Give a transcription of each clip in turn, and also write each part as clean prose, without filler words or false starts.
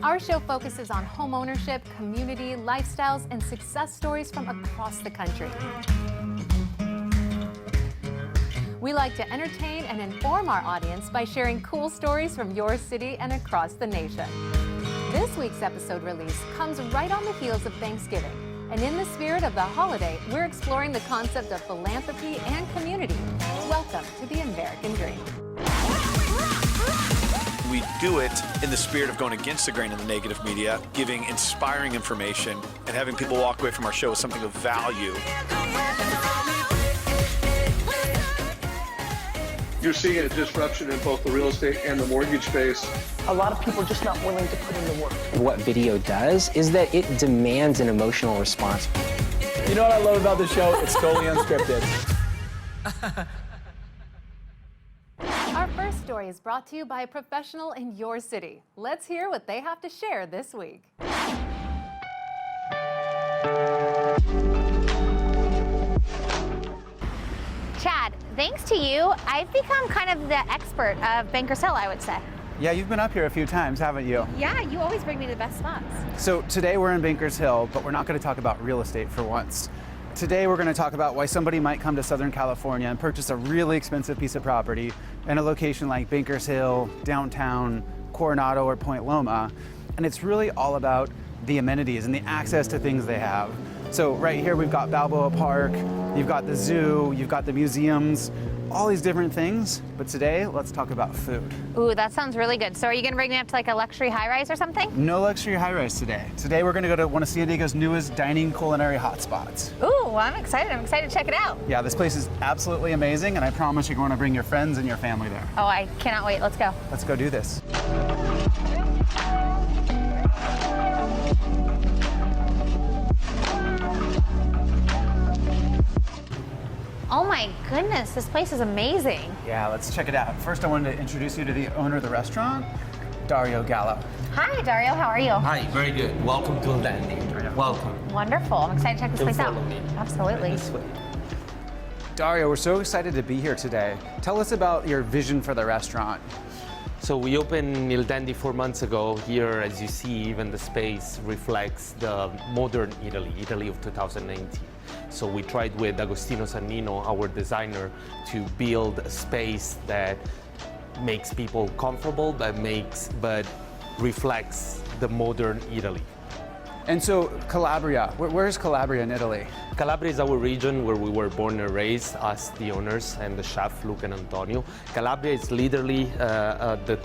Our show focuses on home ownership, community, lifestyles, and success stories from across the country. We like to entertain and inform our audience by sharing cool stories from your city and across the nation. This week's episode release comes right on the heels of Thanksgiving. And in the spirit of the holiday, we're exploring the concept of philanthropy and community. Welcome to the American Dream. We do it in the spirit of going against the grain of the negative media, giving inspiring information, and having people walk away from our show with something of value. You're seeing a disruption in both the real estate and the mortgage space. A lot of people are just not willing to put in the work. What video does is that it demands an emotional response. You know what I love about the show? It's totally unscripted. Our first story is brought to you by a professional in your city. Let's hear what they have to share this week. Chad, thanks to you, I've become kind of the expert of Bankers Hill, I would say. Yeah, you've been up here a few times, haven't you? Yeah, you always bring me to the best spots. So today we're in Bankers Hill, but we're not going to talk about real estate for once. Today we're going to talk about why somebody might come to Southern California and purchase a really expensive piece of property in a location like Bankers Hill, downtown, Coronado, or Point Loma. And it's really all about the amenities and the access to things they have. So right here we've got Balboa Park, you've got the zoo, you've got the museums, all these different things. But today, let's talk about food. Ooh, that sounds really good. So are you gonna bring me up to like a luxury high-rise or something? No luxury high-rise today. Today we're gonna go to one of San Diego's newest dining culinary hotspots. Ooh, well, I'm excited to check it out. Yeah, this place is absolutely amazing, and I promise you're going to bring your friends and your family there. Oh, I cannot wait, let's go. Let's go do this. Oh my goodness, this place is amazing. Yeah, let's check it out. First, I wanted to introduce you to the owner of the restaurant, Dario Gallo. Hi, Dario, how are you? Hi, very good. Welcome to Danny. Welcome. Wonderful, I'm excited to check this place out. Follow me. Absolutely. This way. Dario, we're so excited to be here today. Tell us about your vision for the restaurant. So we opened Il Dandy 4 months ago. Here, as you see, even the space reflects the modern Italy of 2019. So we tried with Agostino Sannino, our designer, to build a space that makes people comfortable, but reflects the modern Italy. And so Calabria, where's Calabria in Italy? Calabria is our region where we were born and raised, us, the owners, and the chef, Luca and Antonio. Calabria is literally the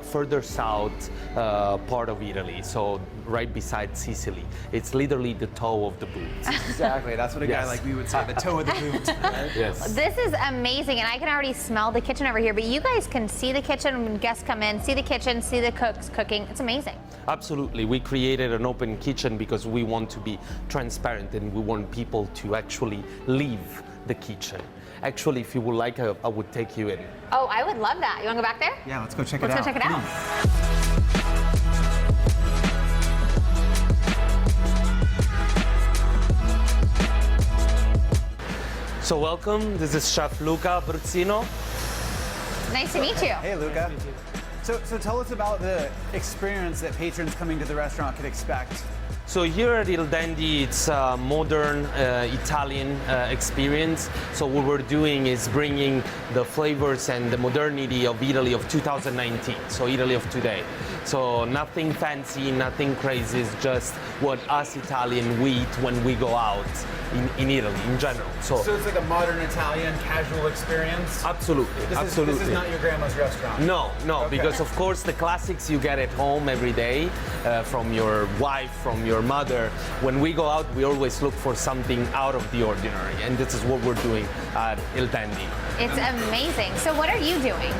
further south part of Italy, so right beside Sicily. It's literally the toe of the boot. Exactly, that's what a guy like me would say, the toe of the boot. Yes. This is amazing, and I can already smell the kitchen over here, but you guys can see the kitchen when guests come in, see the kitchen, see the cooks cooking. It's amazing. Absolutely. We created an open kitchen because we want to be transparent and we want people to actually leave the kitchen. Actually, if you would like, I would take you in. Oh, I would love that. You want to go back there? Yeah, let's go check it out. Let's go check it out. So welcome. This is Chef Luca Bruzzino. Nice to meet you. Hey, Luca. So tell us about the experience that patrons coming to the restaurant could expect. So here at Il Dandy, it's a modern Italian experience. So what we're doing is bringing the flavors and the modernity of Italy of 2019, so Italy of today. So nothing fancy, nothing crazy, it's just what us Italian we eat when we go out in Italy in general. So it's like a modern Italian casual experience? Absolutely, absolutely. This is not your grandma's restaurant? No, Okay. because of course the classics you get at home every day from your wife, from your mother. When we go out, we always look for something out of the ordinary, and this is what we're doing at Il Dandy. It's amazing. So what are you doing?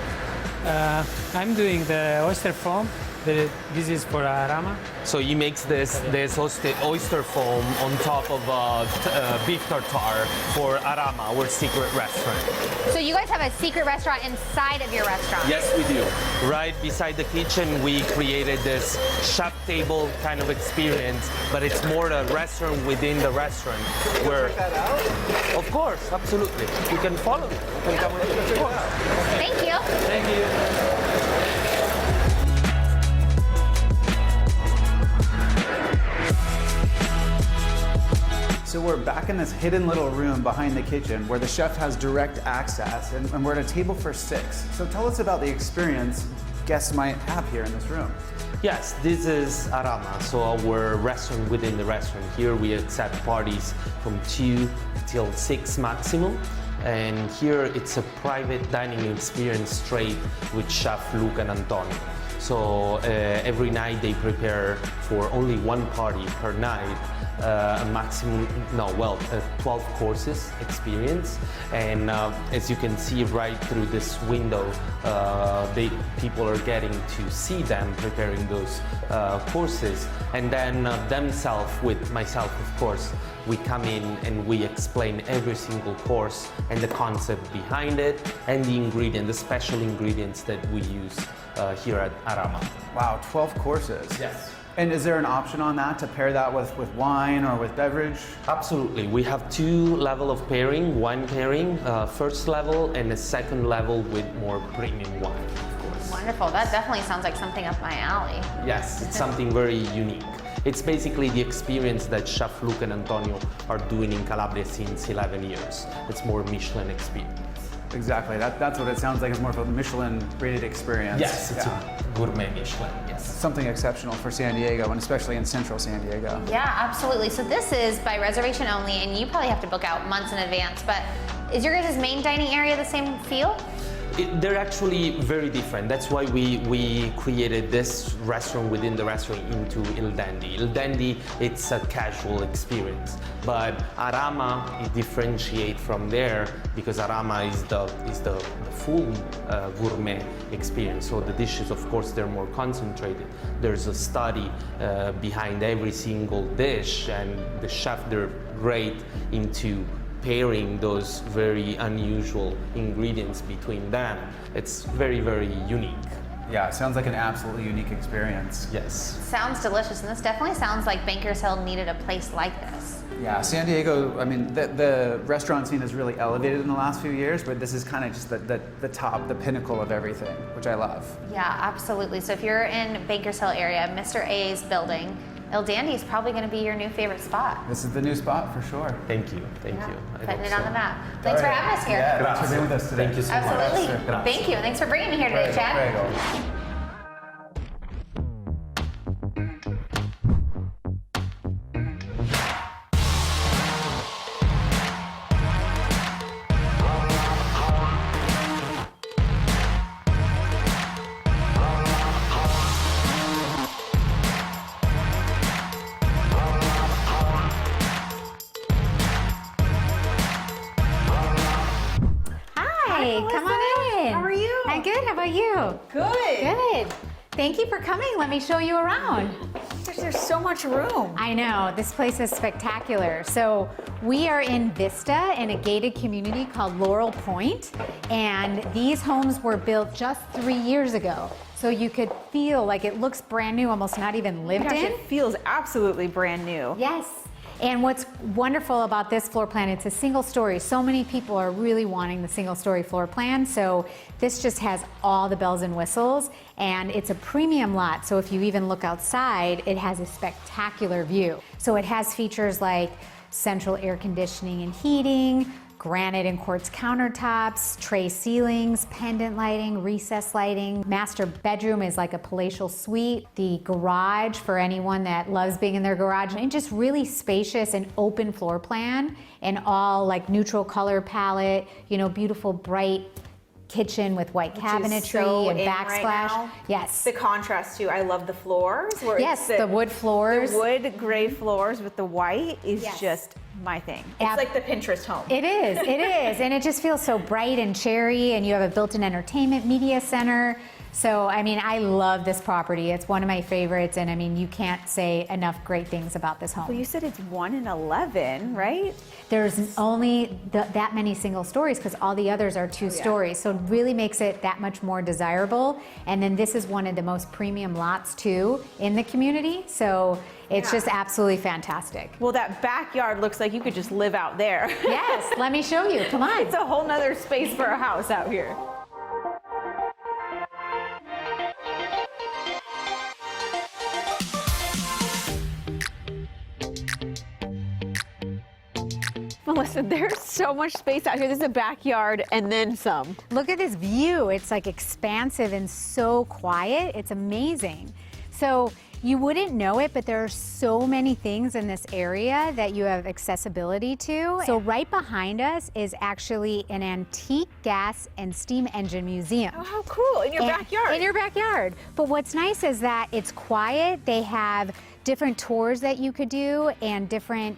I'm doing the oyster foam. This is for Rama. So he makes this oyster foam on top of beef tartare for Arama, our secret restaurant. So you guys have a secret restaurant inside of your restaurant? Yes, we do. Right beside the kitchen, we created this chef table kind of experience, but it's more a restaurant within the restaurant. Check that out? Of course, absolutely. You can follow me. You can come with me. Thank you. Thank you. in this hidden little room behind the kitchen where the chef has direct access, and we're at a table for 6. So tell us about the experience guests might have here in this room. Yes, this is Arama, so our restaurant within the restaurant. Here we accept parties from 2 till 6 maximum. And here it's a private dining experience straight with Chef Luca and Antonio. So every night they prepare for only one party per night, a maximum, 12 courses experience. And as you can see right through this window, people are getting to see them preparing those courses. And then themselves, with myself of course, we come in and we explain every single course and the concept behind it and the special ingredients that we use here at Arama. Wow, 12 courses. Yes. And is there an option on that to pair that with wine or with beverage? Absolutely. We have 2 levels of pairing, wine pairing, first level and a second level with more premium wine, of course. Wonderful. That definitely sounds like something up my alley. Yes, it's something very unique. It's basically the experience that Chef Luca and Antonio are doing in Calabria since 11 years. It's more Michelin experience. Exactly, that's what it sounds like. It's more of a Michelin-rated experience. Yes, it's a gourmet Michelin, yes. Something exceptional for San Diego, and especially in central San Diego. Yeah, absolutely. So this is by reservation only, and you probably have to book out months in advance, but is your guys' main dining area the same feel? They're actually very different. That's why we created this restaurant within the restaurant into Il Dandy. Il Dandy, it's a casual experience, but Arama is differentiate from there because Arama is the full gourmet experience. So the dishes, of course, they're more concentrated. There's a study behind every single dish, and the chef, they're great into pairing those very unusual ingredients between them. It's very, very unique. Yeah, it sounds like an absolutely unique experience. Yes. Sounds delicious, and this definitely sounds like Bankers Hill needed a place like this. Yeah, San Diego, I mean, the restaurant scene has really elevated in the last few years, but this is kind of just the top, the pinnacle of everything, which I love. Yeah, absolutely. So if you're in Bankers Hill area, Mr. A's building, Il Dandy is probably going to be your new favorite spot. This is the new spot for sure. Thank you, thank you. Putting it on the map. Thanks for having us here. Yeah, thanks for being with us today. Thank you so much. Absolutely. Thank you. Thanks for bringing me here today, Chad. Prego. Come on in. How are you? I'm good. How about you? Good. Good. Thank you for coming. Let me show you around. There's so much room. I know. This place is spectacular. So we are in Vista in a gated community called Laurel Point, and these homes were built just 3 years ago. So you could feel like it looks brand new, almost not even lived Gosh, in. it feels absolutely brand new. Yes. And what's wonderful about this floor plan, it's a single story. So many people are really wanting the single story floor plan. So this just has all the bells and whistles, and it's a premium lot. So if you even look outside, it has a spectacular view. So it has features like central air conditioning and heating, granite and quartz countertops, tray ceilings, pendant lighting, recess lighting. Master bedroom is like a palatial suite. The garage for anyone that loves being in their garage, and just really spacious and open floor plan, and all like neutral color palette, you know, beautiful bright kitchen with white cabinetry and backsplash. Right, yes. The contrast too. I love the floors. Yes, the wood floors. The wood gray floors with the white is just my thing. It's like the Pinterest home. It is, and it just feels so bright and cherry, and you have a built-in entertainment media center. So, I mean, I love this property. It's one of my favorites, and I mean, you can't say enough great things about this home. Well, you said it's 1 in 11, right? There's only that many single stories because all the others are 2 stories. So it really makes it that much more desirable. And then this is one of the most premium lots too in the community. So it's just absolutely fantastic. Well, that backyard looks like you could just live out there. Yes, let me show you. Come on. It's a whole nother space for a house out here. Melissa, there's so much space out here. This is a backyard and then some. Look at this view. It's like expansive and so quiet. It's amazing. So you wouldn't know it, but there are so many things in this area that you have accessibility to. So right behind us is actually an antique gas and steam engine museum. Oh, how cool, in your backyard. In your backyard. But what's nice is that it's quiet. They have different tours that you could do and different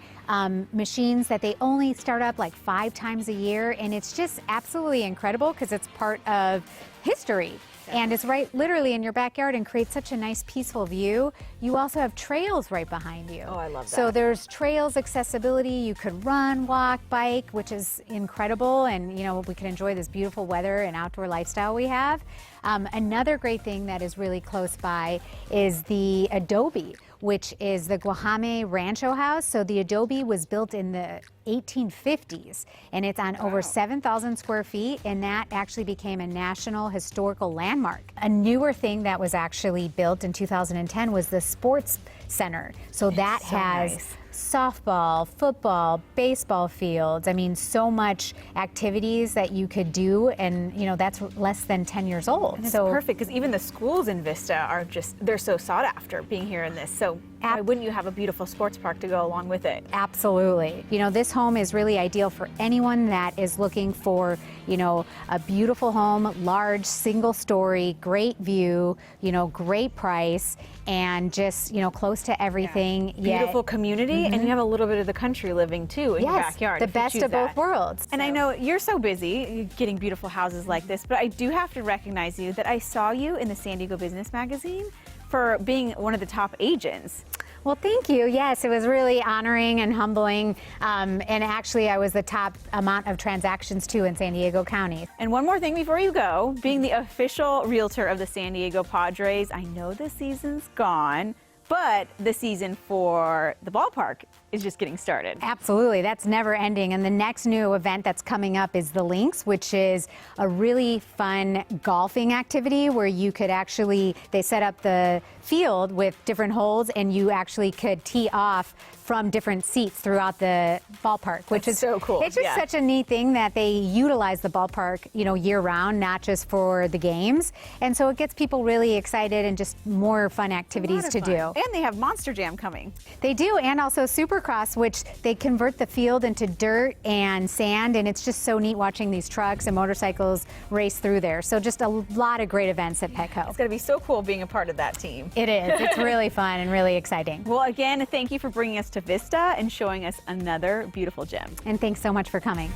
machines that they only start up like 5 times a year. And it's just absolutely incredible because it's part of history. And it's right literally in your backyard and creates such a nice peaceful view. You also have trails right behind you. Oh, I love that. So there's trails accessibility. You could run, walk, bike, which is incredible. And you know, we can enjoy this beautiful weather and outdoor lifestyle we have. Another great thing that is really close by is the adobe, which is the Guajame Rancho House. So the adobe was built in the 1850s, and it's on over 7,000 square feet, and that actually became a National Historical Landmark. A newer thing that was actually built in 2010 was the Sports Center. So that has nice. Softball, football, baseball fields. I mean, so much activities that you could do, and you know, that's less than 10 years old. And it's perfect because even the schools in Vista are they're so sought after being here in this. So why wouldn't you have a beautiful sports park to go along with it? Absolutely. You know, this home is really ideal for anyone that is looking for, you know, a beautiful home, large, single story, great view, you know, great price, and just, you know, close to everything. Beautiful community, and you have a little bit of the country living too in your backyard. The if you best choose of both that. worlds. And I know you're so busy getting beautiful houses like this, but I do have to recognize you that I saw you in the San Diego Business Magazine for being one of the top agents. Well, thank you. Yes, it was really honoring and humbling. And actually, I was the top amount of transactions too in San Diego County. And one more thing before you go, being the official realtor of the San Diego Padres, I know the season's gone, but the season for the ballpark is just getting started. Absolutely, that's never ending. And the next new event that's coming up is the Links, which is a really fun golfing activity where you could actually, they set up the field with different holes and you actually could tee off from different seats throughout the ballpark, which is so cool. It's just such a neat thing that they utilize the ballpark, you know, year round, not just for the games. And so it gets people really excited and just more fun activities to do. And they have Monster Jam coming. They do, and also Supercross, which they convert the field into dirt and sand, and it's just so neat watching these trucks and motorcycles race through there. So just a lot of great events at Petco. It's going to be so cool being a part of that team. It is. It's really fun and really exciting. Well, again, thank you for bringing us to Vista and showing us another beautiful gem. And thanks so much for coming.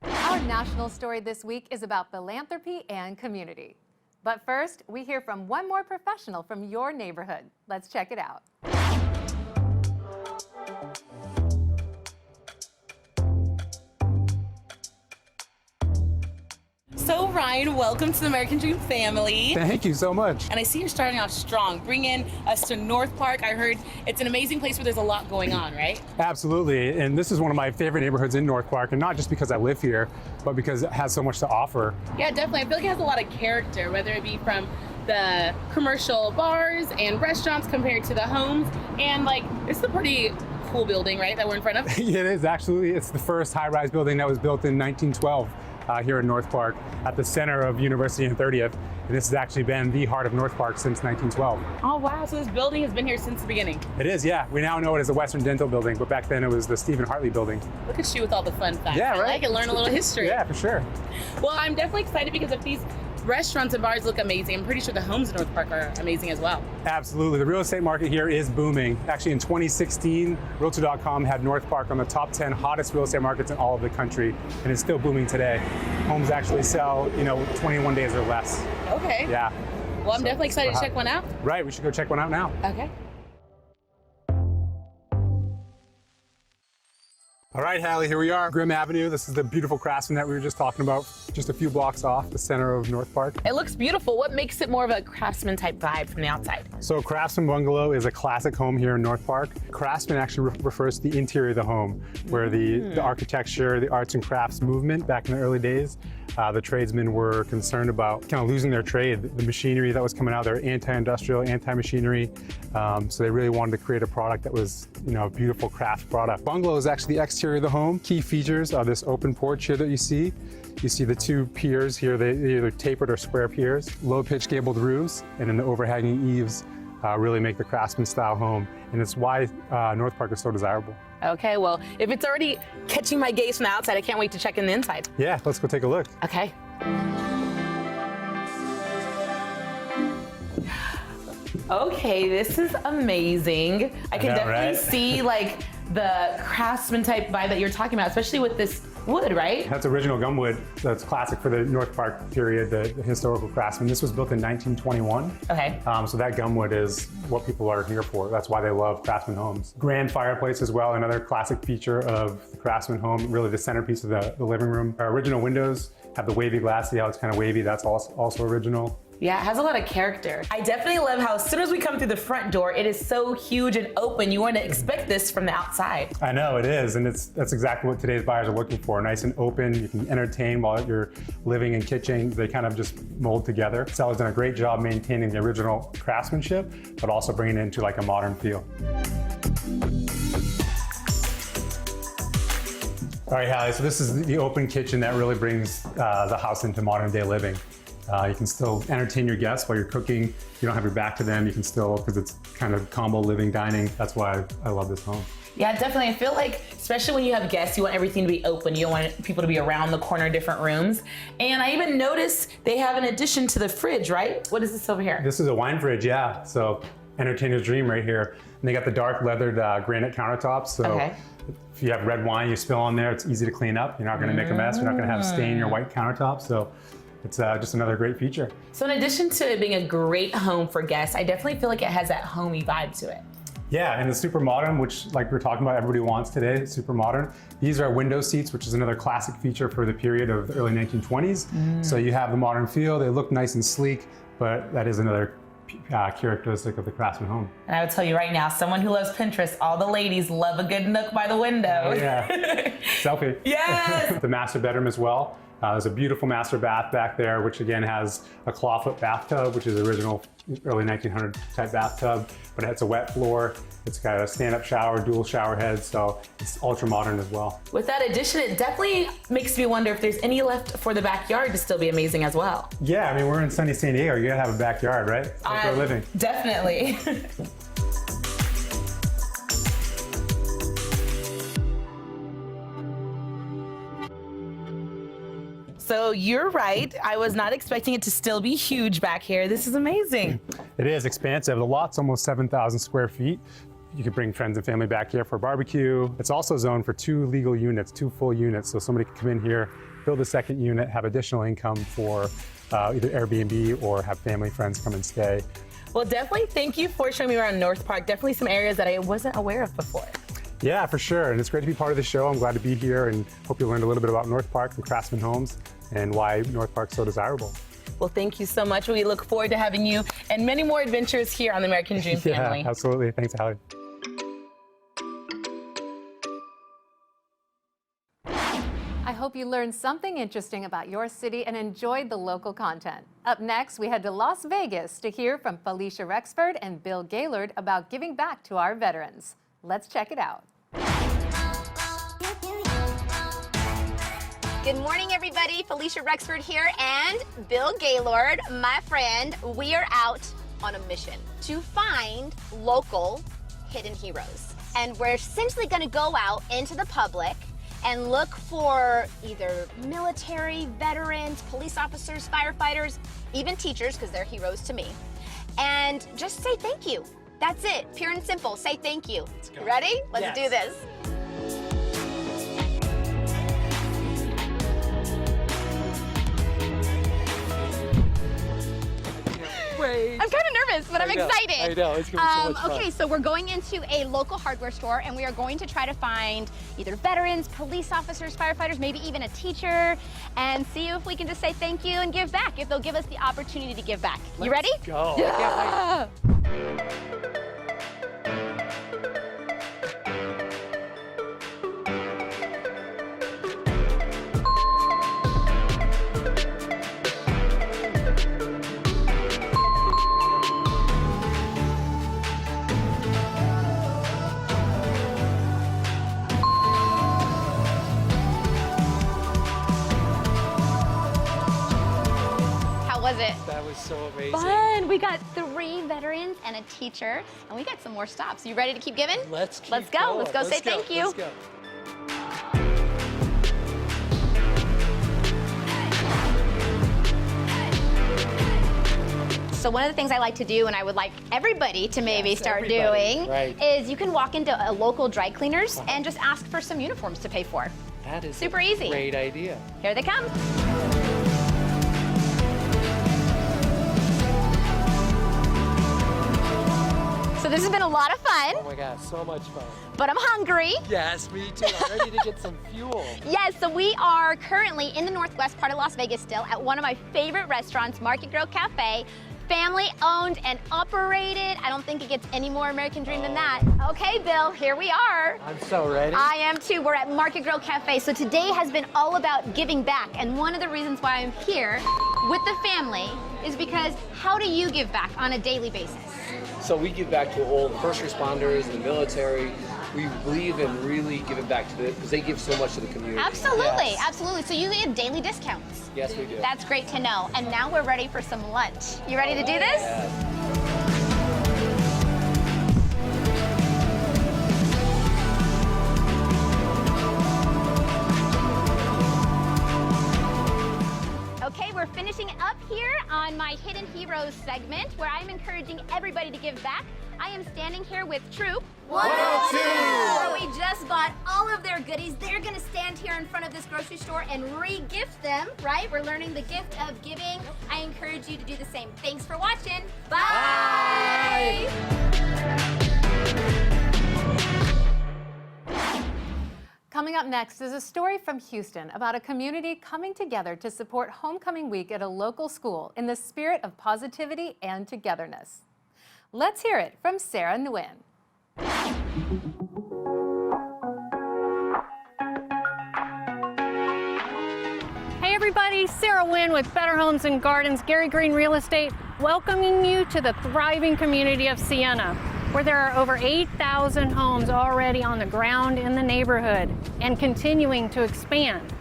Our national story this week is about philanthropy and community. But first, we hear from one more professional from your neighborhood. Let's check it out. So Ryan, welcome to the American Dream family. Thank you so much. And I see you're starting off strong, bringing us to North Park. I heard it's an amazing place where there's a lot going on, right? Absolutely, and this is one of my favorite neighborhoods in North Park, and not just because I live here, but because it has so much to offer. Yeah, definitely. I feel like it has a lot of character, whether it be from the commercial bars and restaurants compared to the homes. And like, it's a pretty cool building, right, that we're in front of? It is, absolutely. It's the first high-rise building that was built in 1912. Here in North Park at the center of University and 30th. And this has actually been the heart of North Park since 1912. Oh wow, so this building has been here since the beginning. It is, yeah. We now know it as the Western Dental Building, but back then it was the Stephen Hartley Building. Look at you with all the fun facts. Yeah, right? I like it, learn a little history. Yeah, for sure. Well, I'm definitely excited because if these restaurants and bars look amazing, I'm pretty sure the homes in North Park are amazing as well. Absolutely. The real estate market here is booming. Actually, in 2016, Realtor.com had North Park on the top 10 hottest real estate markets in all of the country, and it's still booming today. Homes actually sell, 21 days or less. Okay. Yeah. Well, I'm definitely excited to check one out. Right, we should go check one out now. Okay. All right, Holli, here we are, Grimm Avenue. This is the beautiful Craftsman that we were just talking about, just a few blocks off the center of North Park. It looks beautiful. What makes it more of a Craftsman type vibe from the outside? So Craftsman Bungalow is a classic home here in North Park. Craftsman actually refers to the interior of the home, where the architecture, the arts and crafts movement back in the early days, the tradesmen were concerned about kind of losing their trade. The machinery that was coming out, they're anti-industrial, anti-machinery. So they really wanted to create a product that was, a beautiful craft product. Bungalow is actually the exterior of the home. Key features are this open porch here that you see. You see the two piers here, they're either tapered or square piers, low pitched gabled roofs, and then the overhanging eaves really make the Craftsman style home. And it's why North Park is so desirable. Okay, well, if it's already catching my gaze from the outside, I can't wait to check in the inside. Yeah, let's go take a look. Okay. Okay, this is amazing. I can definitely see like the Craftsman type vibe that you're talking about, especially with this wood, right? That's original gum wood. That's classic for the North Park period, the historical Craftsman. This was built in 1921. Okay. So that gum wood is what people are here for. That's why they love Craftsman homes. Grand fireplace as well, another classic feature of the Craftsman home, really the centerpiece of the living room. Our original windows have the wavy glass. See how it's kind of wavy? That's also original. Yeah, it has a lot of character. I definitely love how as soon as we come through the front door, it is so huge and open. You wouldn't expect this from the outside. I know, it is, and that's exactly what today's buyers are looking for. Nice and open, you can entertain while you're living and kitchen. They kind of just mold together. Seller's done a great job maintaining the original craftsmanship, but also bringing it into like a modern feel. All right, Holli, so this is the open kitchen that really brings the house into modern day living. You can still entertain your guests while you're cooking. You don't have your back to them. You can still, because it's kind of combo living, dining. That's why I love this home. Yeah, definitely. I feel like, especially when you have guests, you want everything to be open. You don't want people to be around the corner, different rooms. And I even noticed they have an addition to the fridge, right? What is this over here? This is a wine fridge, yeah. So entertainer's dream right here. And they got the dark leathered granite countertops. So if you have red wine you spill on there, it's easy to clean up. You're not going to make a mess. You're not going to have a stain in your white countertop. So it's just another great feature. So in addition to it being a great home for guests, I definitely feel like it has that homey vibe to it. Yeah, and the super modern, which like we're talking about, everybody wants today, super modern. These are window seats, which is another classic feature for the period of the early 1920s. So you have the modern feel, they look nice and sleek, but that is another characteristic of the Craftsman home. And I would tell you right now, someone who loves Pinterest, all the ladies love a good nook by the window. Oh, yeah, selfie. Yes! The master bedroom as well. There's a beautiful master bath back there, which again has a clawfoot bathtub, which is original early 1900 type bathtub, but it's a wet floor. It's got a stand-up shower, dual shower heads, so it's ultra modern as well. With that addition, it definitely makes me wonder if there's any left for the backyard to still be amazing as well. Yeah, I mean, we're in sunny San Diego. You gotta have a backyard, right? Outdoor living. Definitely. So you're right. I was not expecting it to still be huge back here. This is amazing. It is expansive. The lot's almost 7,000 square feet. You could bring friends and family back here for a barbecue. It's also zoned for 2 legal units, 2 full units. So somebody can come in here, build a second unit, have additional income for either Airbnb or have family friends come and stay. Well, definitely thank you for showing me around North Park. Definitely some areas that I wasn't aware of before. Yeah, for sure. And it's great to be part of the show. I'm glad to be here and hope you learned a little bit about North Park and Craftsman Homes and why North Park's so desirable. Well, thank you so much. We look forward to having you and many more adventures here on the American Dream Family. Yeah, absolutely. Thanks, Holli. I hope you learned something interesting about your city and enjoyed the local content. Up next, we head to Las Vegas to hear from Falisha Rexford and Bill Gaylord about giving back to our veterans. Let's check it out. Good morning, everybody. Falisha Rexford here and Bill Gaylord, my friend. We are out on a mission to find local hidden heroes. And we're essentially going to go out into the public and look for either military, veterans, police officers, firefighters, even teachers, because they're heroes to me. And just say thank you. That's it. Pure and simple. Say thank you. Ready? Let's do this. I'm kind of nervous, but I'm excited. I know, it's going to be so much fun. Okay, so we're going into a local hardware store, and we are going to try to find either veterans, police officers, firefighters, maybe even a teacher, and see if we can just say thank you and give back, if they'll give us the opportunity to give back. You ready? Let's go. Yeah. Was it? That was so amazing. Fun. We got 3 veterans and a teacher, and we got some more stops. You ready to keep giving? Let's go. Let's go say thank you. Let's go. So one of the things I like to do, and I would like everybody to maybe start doing, is you can walk into a local dry cleaners and just ask for some uniforms to pay for. That is super easy. Great idea. Here they come. So this has been a lot of fun. Oh my gosh, so much fun. But I'm hungry. Yes, me too. I'm ready to get some fuel. Yes, so we are currently in the northwest part of Las Vegas still at one of my favorite restaurants, Market Grill Cafe. Family owned and operated. I don't think it gets any more American dream than that. Okay, Bill, here we are. I'm so ready. I am too. We're at Market Grill Cafe. So today has been all about giving back. And one of the reasons why I'm here with the family is because how do you give back on a daily basis? So we give back to all the first responders, the military. We believe in really giving back to them because they give so much to the community. Absolutely, Yes. absolutely. So you have daily discounts. Yes, we do. That's great to know. And now we're ready for some lunch. You ready to do this? Yes. Okay, we're finishing up here on my Hidden Heroes segment where I'm encouraging everybody to give back. I am standing here with Troop 102, where we just bought all of their goodies. They're gonna stand here in front of this grocery store and re-gift them, right? We're learning the gift of giving. I encourage you to do the same. Thanks for watching. Bye! Coming up next is a story from Houston about a community coming together to support homecoming week at a local school in the spirit of positivity and togetherness. Let's hear it from Sara and Ngyuen. Hey everybody, Sara Nguyen with Better Homes and Gardens, Gary Green Real Estate, welcoming you to the thriving community of Sienna, where there are over 8,000 homes already on the ground in the neighborhood and continuing to expand.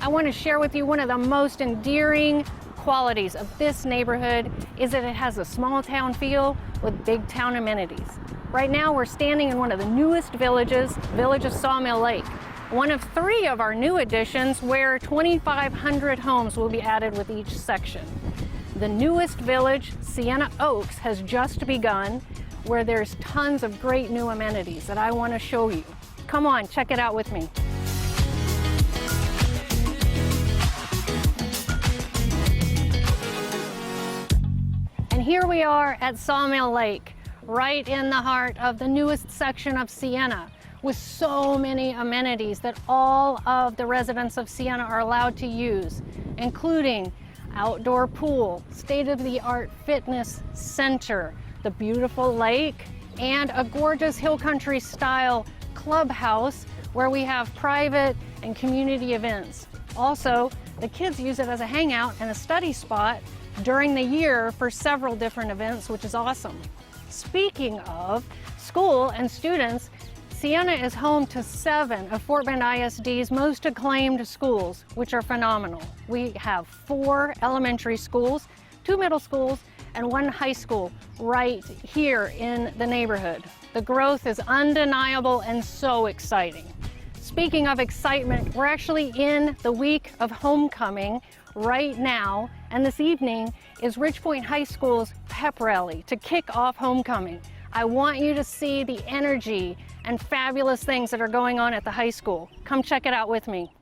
I want to share with you one of the most endearing qualities of this neighborhood is that it has a small town feel with big town amenities. Right now we're standing in one of the newest villages, village of Sawmill Lake, one of 3 of our new additions where 2,500 homes will be added with each section. The newest village, Sienna Oaks, has just begun, where there's tons of great new amenities that I want to show you. Come on, check it out with me. And here we are at Sawmill Lake, right in the heart of the newest section of Sienna, with so many amenities that all of the residents of Sienna are allowed to use, including outdoor pool, state-of-the-art fitness center, the beautiful lake, and a gorgeous hill country style clubhouse where we have private and community events. Also, the kids use it as a hangout and a study spot during the year for several different events, which is awesome. Speaking of school and students, Sienna is home to 7 of Fort Bend ISD's most acclaimed schools, which are phenomenal. We have 4 elementary schools, 2 middle schools, and 1 high school right here in the neighborhood. The growth is undeniable and so exciting. Speaking of excitement, we're actually in the week of homecoming right now, and this evening is Ridgepoint High School's pep rally to kick off homecoming. I want you to see the energy and fabulous things that are going on at the high school. Come check it out with me.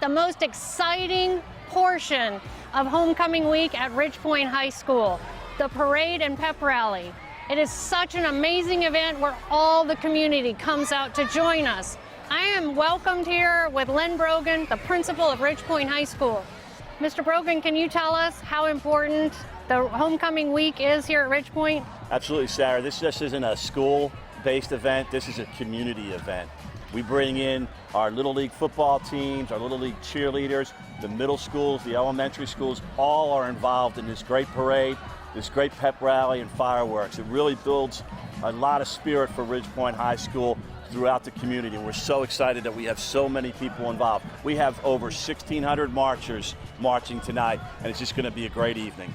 the most exciting portion of homecoming week at Ridgepoint High School, the parade and pep rally. It is such an amazing event where all the community comes out to join us. I am welcomed here with Len Brogan, the principal of Ridgepoint High School. Mr. Brogan, can you tell us how important the homecoming week is here at Ridgepoint? Absolutely, Sarah. This just isn't a school-based event. This is a community event. We bring in our Little League football teams, our Little League cheerleaders, the middle schools, the elementary schools, all are involved in this great parade, this great pep rally and fireworks. It really builds a lot of spirit for Ridgepoint High School throughout the community. And we're so excited that we have so many people involved. We have over 1,600 marchers marching tonight, and it's just going to be a great evening.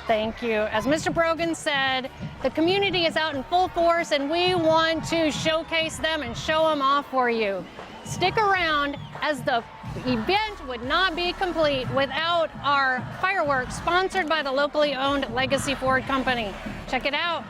Thank you. As Mr. Brogan said, the community is out in full force and we want to showcase them and show them off for you. Stick around, as the event would not be complete without our fireworks sponsored by the locally owned Legacy Ford Company. Check it out.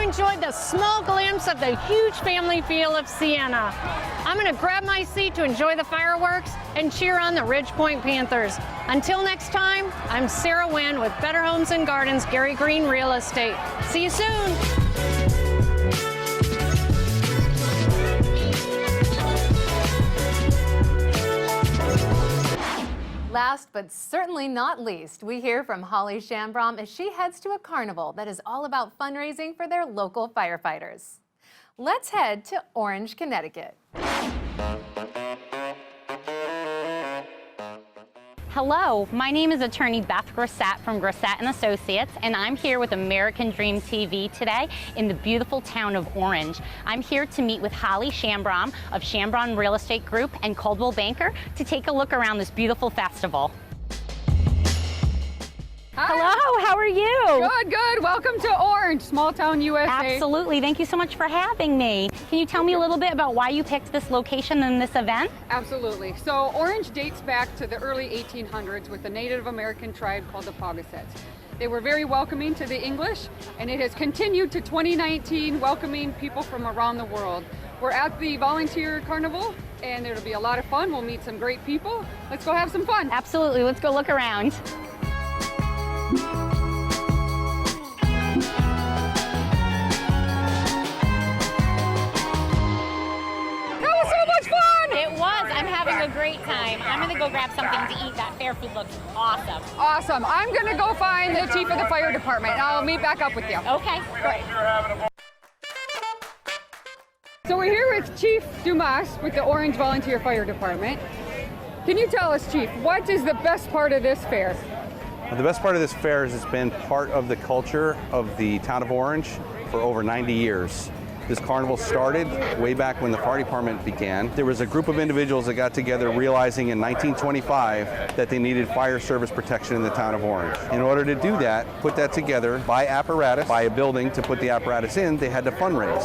Enjoyed the small glimpse of the huge family feel of Siena. I'm going to grab my seat to enjoy the fireworks and cheer on the Ridgepoint Panthers. Until next time, I'm Sara Nguyen with Better Homes and Gardens, Gary Green Real Estate. See you soon. Last but certainly not least, we hear from Holli Shanbrom as she heads to a carnival that is all about fundraising for their local firefighters. Let's head to Orange, Connecticut. Hello, my name is attorney Beth Grassette from Grassette & Associates, and I'm here with American Dream TV today in the beautiful town of Orange. I'm here to meet with Holli Shanbrom of Shanbrom Real Estate Group and Coldwell Banker to take a look around this beautiful festival. Hi. Hello, how are you? Good, good. Welcome to Orange, small town USA. Absolutely. Thank you so much for having me. Can you tell me a little bit about why you picked this location and this event? Absolutely. So Orange dates back to the early 1800s with a Native American tribe called the Paugussets. They were very welcoming to the English, and it has continued to 2019, welcoming people from around the world. We're at the Volunteer Carnival, and it'll be a lot of fun. We'll meet some great people. Let's go have some fun. Absolutely. Let's go look around. It was. I'm having a great time. I'm going to go grab something to eat. That fair food looks awesome. Awesome. I'm going to go find the chief of the fire department. I'll meet back up with you. Okay, great. So we're here with Chief Dumas with the Orange Volunteer Fire Department. Can you tell us, Chief, what is the best part of this fair? The best part of this fair is it's been part of the culture of the town of Orange for over 90 years. This carnival started way back when the fire department began. There was a group of individuals that got together realizing in 1925 that they needed fire service protection in the town of Orange. In order to do that, put that together, buy apparatus, buy a building to put the apparatus in, they had to fundraise.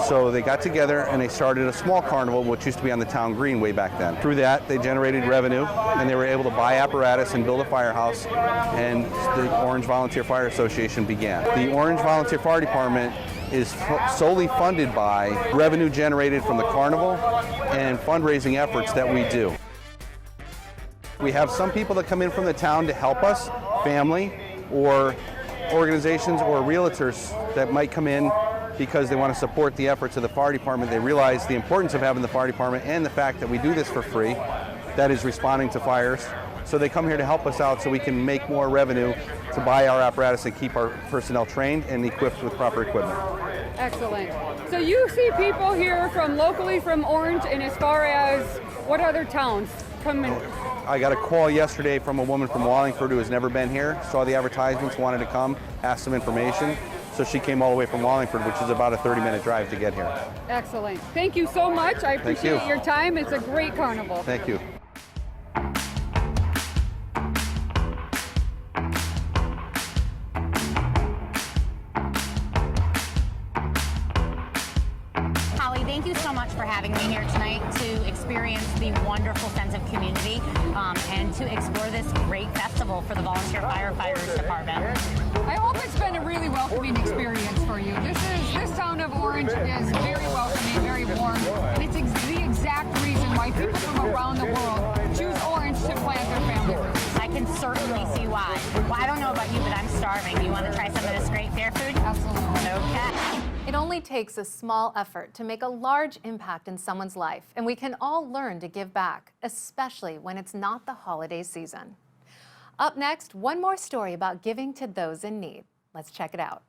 So they got together and they started a small carnival, which used to be on the town green way back then. Through that, they generated revenue and they were able to buy apparatus and build a firehouse, and the Orange Volunteer Fire Association began. The Orange Volunteer Fire Department is solely funded by revenue generated from the carnival and fundraising efforts that we do. We have some people that come in from the town to help us, family or organizations or realtors that might come in because they want to support the efforts of the fire department. They realize the importance of having the fire department and the fact that we do this for free, that is responding to fires. So they come here to help us out so we can make more revenue to buy our apparatus and keep our personnel trained and equipped with proper equipment. Excellent. So you see people here from locally from Orange, and as far as what other towns come in? I got a call yesterday from a woman from Wallingford who has never been here, saw the advertisements, wanted to come, asked some information. So she came all the way from Wallingford, which is about a 30-minute drive to get here. Excellent. Thank you so much. I appreciate your time. It's a great carnival. Thank you. so much for having me here tonight to experience the wonderful sense of community and to explore this great festival for the Volunteer Firefighters Department. I hope it's been a really welcoming experience for you. This town of Orange is very welcoming, very warm, and it's the exact reason why people from around the world choose Orange to plant their families. I can certainly see why. Well, I don't know about you, but I'm starving. You want to try some of this great fair food? Absolutely. Okay. It only takes a small effort to make a large impact in someone's life, and we can all learn to give back, especially when it's not the holiday season. Up next, one more story about giving to those in need. Let's check it out.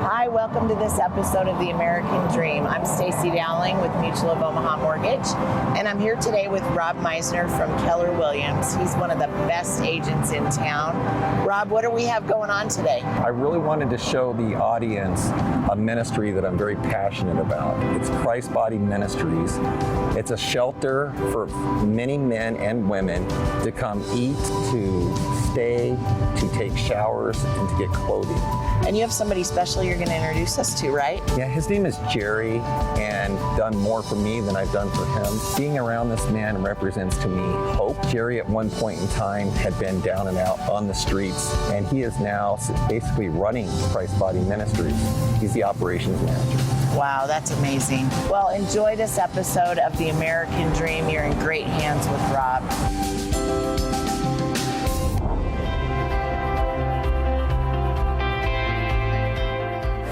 Hi, welcome to this episode of The American Dream. I'm Stacey Dowling with Mutual of Omaha Mortgage, and I'm here today with Rob Meissner from Keller Williams. He's one of the best agents in town. Rob, what do we have going on today? I really wanted to show the audience a ministry that I'm very passionate about. It's Christ Body Ministries. It's a shelter for many men and women to come eat, to stay, to take showers, and to get clothing. And you have somebody special you're going to introduce us to, right? Yeah, his name is Jerry, and done more for me than I've done for him. Being around this man represents to me hope. Jerry at one point in time had been down and out on the streets, and he is now basically running Christ Body Ministries. He's the operations manager. Wow, that's amazing. Well, enjoy this episode of The American Dream. You're in great hands with Rob.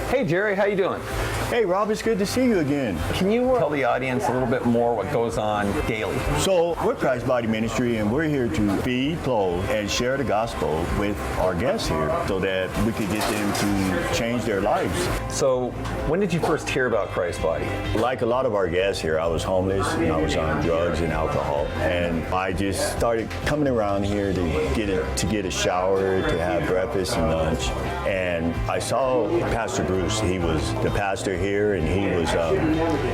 Hey Jerry, how you doing? Hey Rob, it's good to see you again. Can you tell the audience a little bit more what goes on daily? So we're Christ Body Ministry, and we're here to feed, clothe, and share the gospel with our guests here so that we could get them to change their lives. So when did you first hear about Christ Body? Like a lot of our guests here, I was homeless and I was on drugs and alcohol, and I just started coming around here to get a shower, to have breakfast and lunch. And I saw Pastor Bruce. He was the pastor here, and he was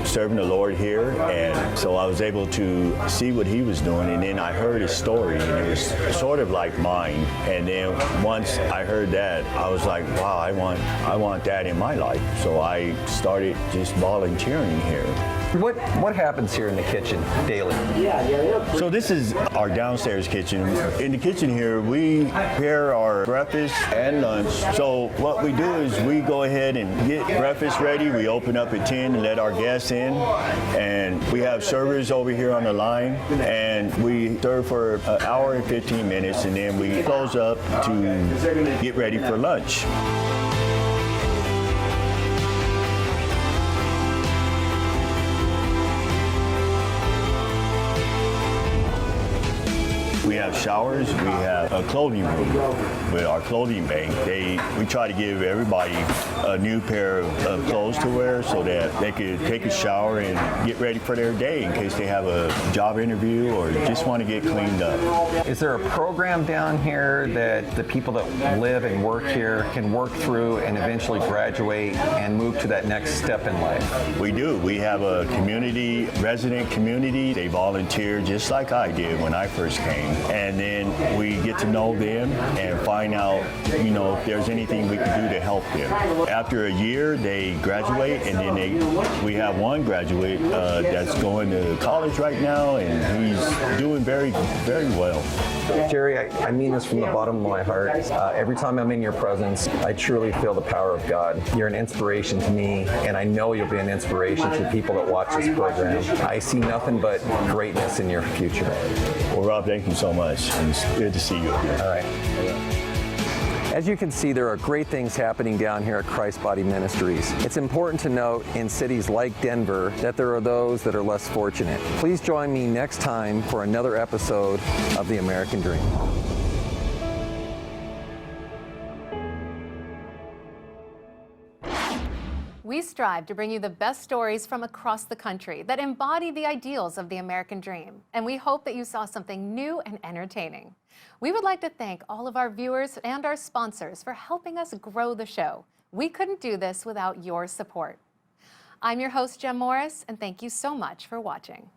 serving the Lord here, and so I was able to see what he was doing, and then I heard his story, and it was sort of like mine. And then once I heard that, I was like, wow, I want that in my life. So I started just volunteering here. What happens here in the kitchen daily? So this is our downstairs kitchen. In the kitchen here, we prepare our breakfast and lunch. So what we do is we go ahead and get breakfast ready. We open up at 10 and let our guests in. And we have servers over here on the line. And we serve for an hour and 15 minutes. And then we close up to get ready for lunch. We have showers, we have a clothing room with our clothing bank. We try to give everybody a new pair of clothes to wear so that they could take a shower and get ready for their day in case they have a job interview or just want to get cleaned up. Is there a program down here that the people that live and work here can work through and eventually graduate and move to that next step in life? We do. We have a resident community. They volunteer just like I did when I first came. And then we get to know them and find out, if there's anything we can do to help them. After a year, they graduate, and then we have one graduate that's going to college right now, and he's doing very, very well. Jerry, I mean this from the bottom of my heart. Every time I'm in your presence, I truly feel the power of God. You're an inspiration to me, and I know you'll be an inspiration to people that watch this program. I see nothing but greatness in your future. Well, Rob, thank you so much. It's good to see you again. All right. As you can see, there are great things happening down here at Christ Body Ministries. It's important to note in cities like Denver that there are those that are less fortunate. Please join me next time for another episode of The American Dream. We strive to bring you the best stories from across the country that embody the ideals of the American dream, and we hope that you saw something new and entertaining. We would like to thank all of our viewers and our sponsors for helping us grow the show. We couldn't do this without your support. I'm your host, Jenn Morris, and thank you so much for watching.